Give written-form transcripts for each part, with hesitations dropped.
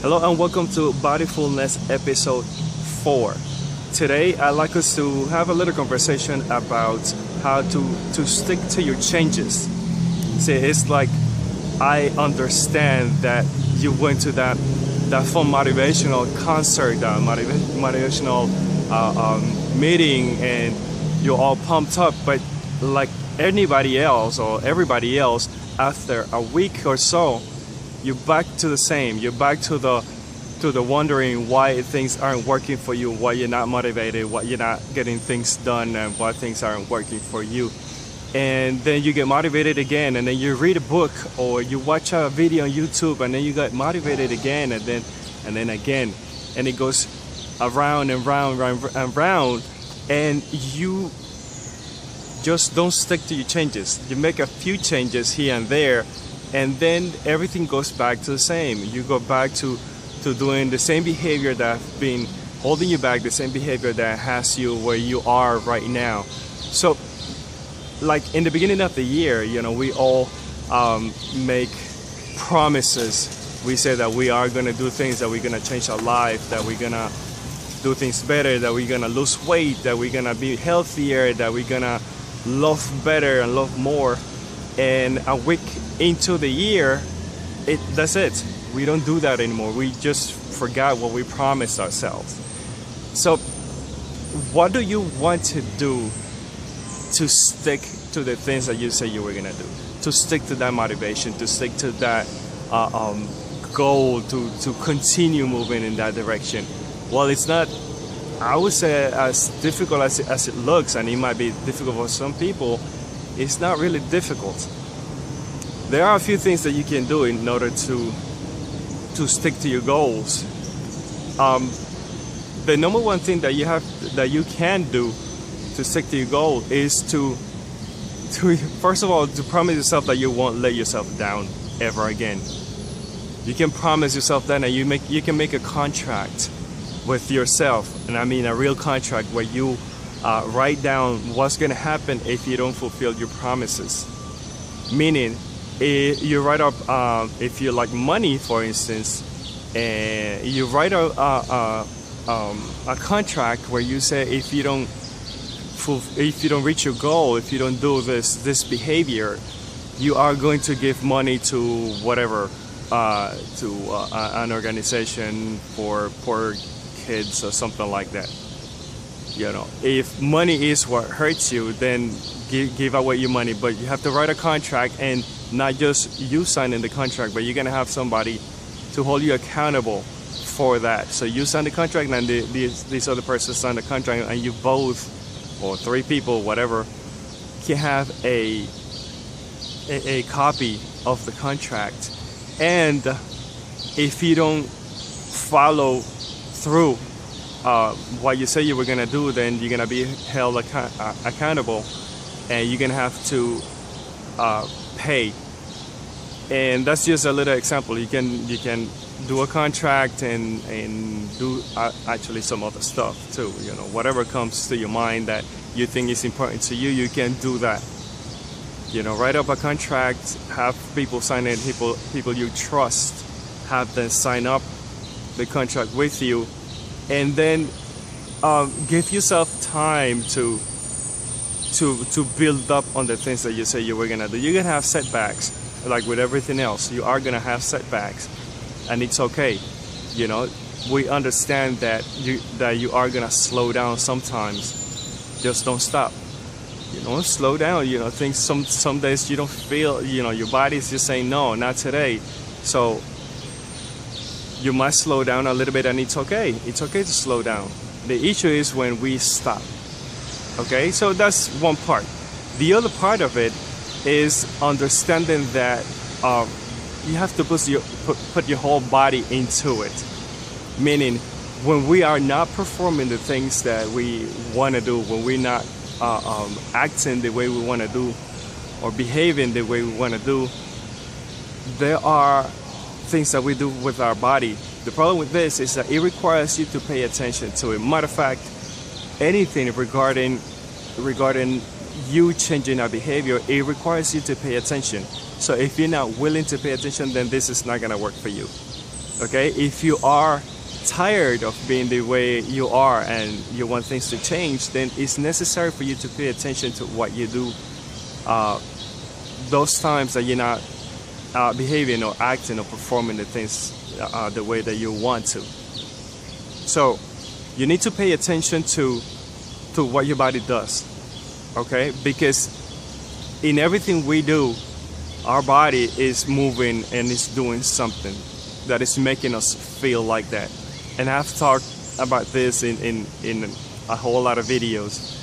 Hello and welcome to Bodyfulness episode 4. Today I'd like us to have a little conversation about how to stick to your changes. See, it's like I understand that you went to that fun motivational concert, that motivational meeting, and you're all pumped up, but like anybody else or everybody else, after a week or so, you're back to the same. You're back to the wondering why things aren't working for you, why you're not motivated, why you're not getting things done, and why things aren't working for you. And then you get motivated again, and then you read a book or you watch a video on YouTube, and then you get motivated again, and then again, and it goes around and round and round, and you just don't stick to your changes. You make a few changes here and there, and then everything goes back to the same. You go back to doing the same behavior that's been holding you back, the same behavior that has you where you are right now. So, like in the beginning of the year, we all make promises. We say that we are gonna do things, that we're gonna change our life, that we're gonna do things better, that we're gonna lose weight, that we're gonna be healthier, that we're gonna love better and love more. And a week into the year, that's it. We don't do that anymore. We just forgot what we promised ourselves. So what do you want to do to stick to the things that you say you were gonna do? To stick to that motivation, to stick to that goal, to continue moving in that direction? Well, it's not, I would say, as difficult as it looks, and it might be difficult for some people. It's not really difficult. There are a few things that you can do in order to stick to your goals. The number one thing that you can do to stick to your goal is to first of all, to promise yourself that you won't let yourself down ever again. You can promise yourself that, and you can make a contract with yourself, and I mean a real contract where you write down what's going to happen if you don't fulfill your promises. Meaning, you write up, if you like money, for instance, and you write a contract where you say if you don't reach your goal, if you don't do this behavior, you are going to give money to whatever, to an organization for poor kids or something like that. If money is what hurts you, then give away your money, but you have to write a contract, and not just you signing the contract, but you're gonna have somebody to hold you accountable for that. So you sign the contract, and these other persons sign the contract, and you both, or 3 people, whatever, can have a copy of the contract. And if you don't follow through what you say you were gonna do, then you're gonna be held accountable, and you're gonna have to pay. And that's just a little example. You can do a contract and do actually some other stuff too. Whatever comes to your mind that you think is important to you, you can do that. Write up a contract, have people sign it, people you trust, have them sign up the contract with you, and then give yourself time to build up on the things that you say you were gonna do. You're gonna have setbacks, like with everything else. You are gonna have setbacks, and it's okay. We understand that you are gonna slow down sometimes. Just don't stop. Slow down. Things, some days you don't feel. Your body's just saying no, not today. So you must slow down a little bit, and it's okay. It's okay to slow down. The issue is when we stop. Okay, so that's one part. The other part of it is understanding that you have to put your whole body into it. Meaning, when we are not performing the things that we want to do, when we're not acting the way we want to do, or behaving the way we want to do, there are things that we do with our body. The problem with this is that it requires you to pay attention to it. Matter of fact, anything regarding you changing our behavior, it requires you to pay attention. So if you're not willing to pay attention, then this is not going to work for you. Okay, if you are tired of being the way you are and you want things to change, then it's necessary for you to pay attention to what you do those times that you're not behaving or acting or performing the things the way that you want to. So you need to pay attention to what your body does, okay? Because in everything we do, our body is moving and is doing something that is making us feel like that. And I've talked about this in a whole lot of videos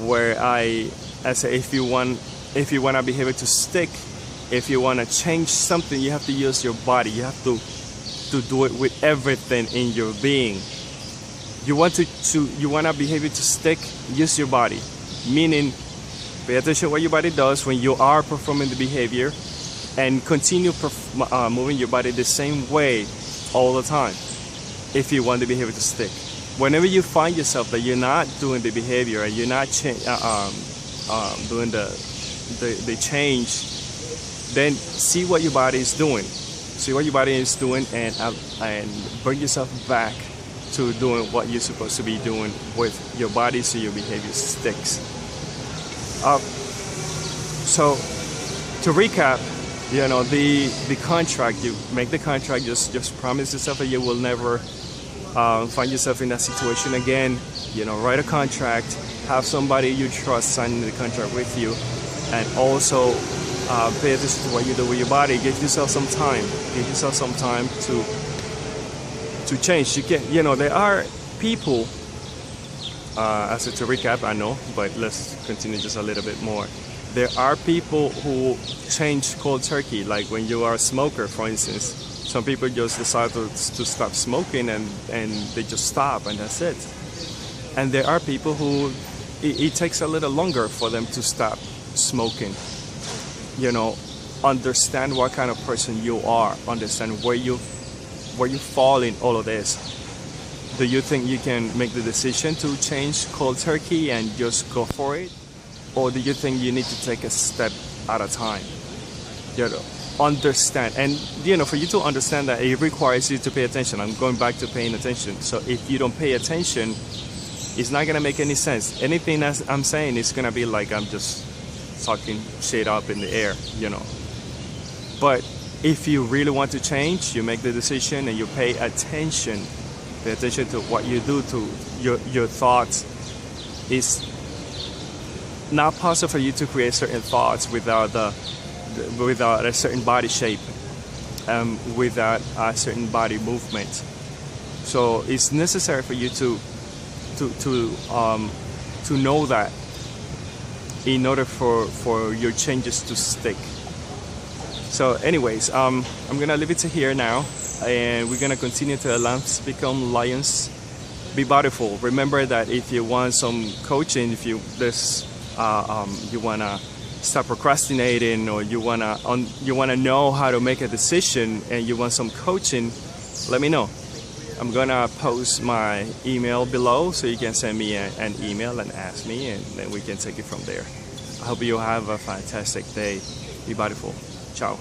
where I say if you want a behavior to stick, if you want to change something, you have to use your body. You have to do it with everything in your being. You want a behavior to stick, use your body. Meaning, pay attention to what your body does when you are performing the behavior, and continue moving your body the same way all the time if you want the behavior to stick. Whenever you find yourself that you're not doing the behavior and you're not doing the change, then see what your body is doing. See what your body is doing and bring yourself back to doing what you're supposed to be doing with your body so your behavior sticks. So to recap, you know, the contract, you make the contract, just promise yourself that you will never find yourself in that situation again. You know, write a contract, have somebody you trust signing the contract with you, and also pay attention to what you do with your body. Give yourself some time. Give yourself some time to change. You can, you know, there are people. To recap, I know, but let's continue just a little bit more. There are people who change cold turkey, like when you are a smoker, for instance. Some people just decide to stop smoking and they just stop and that's it. And there are people who it takes a little longer for them to stop smoking. You know, understand what kind of person you are, understand where you fall in all of this. Do you think you can make the decision to change cold turkey and just go for it? Or do you think you need to take a step at a time? You know, understand. And, you know, for you to understand that, it requires you to pay attention. I'm going back to paying attention. So if you don't pay attention, it's not going to make any sense. Anything that I'm saying is going to be like I'm just talking shit up in the air, you know. But if you really want to change, you make the decision and you pay attention. Pay attention to what you do, to your thoughts. It's not possible for you to create certain thoughts without a certain body shape, without a certain body movement. So it's necessary for you to know that in order for your changes to stick. So anyways, I'm gonna leave it to here now, and we're gonna continue to Lamps Become Lions. Be bodyful. Remember that if you want some coaching, if you wanna stop procrastinating, or you wanna know how to make a decision and you want some coaching, let me know. I'm gonna post my email below so you can send me an email and ask me, and then we can take it from there. I hope you have a fantastic day. Be bodyful. Ciao.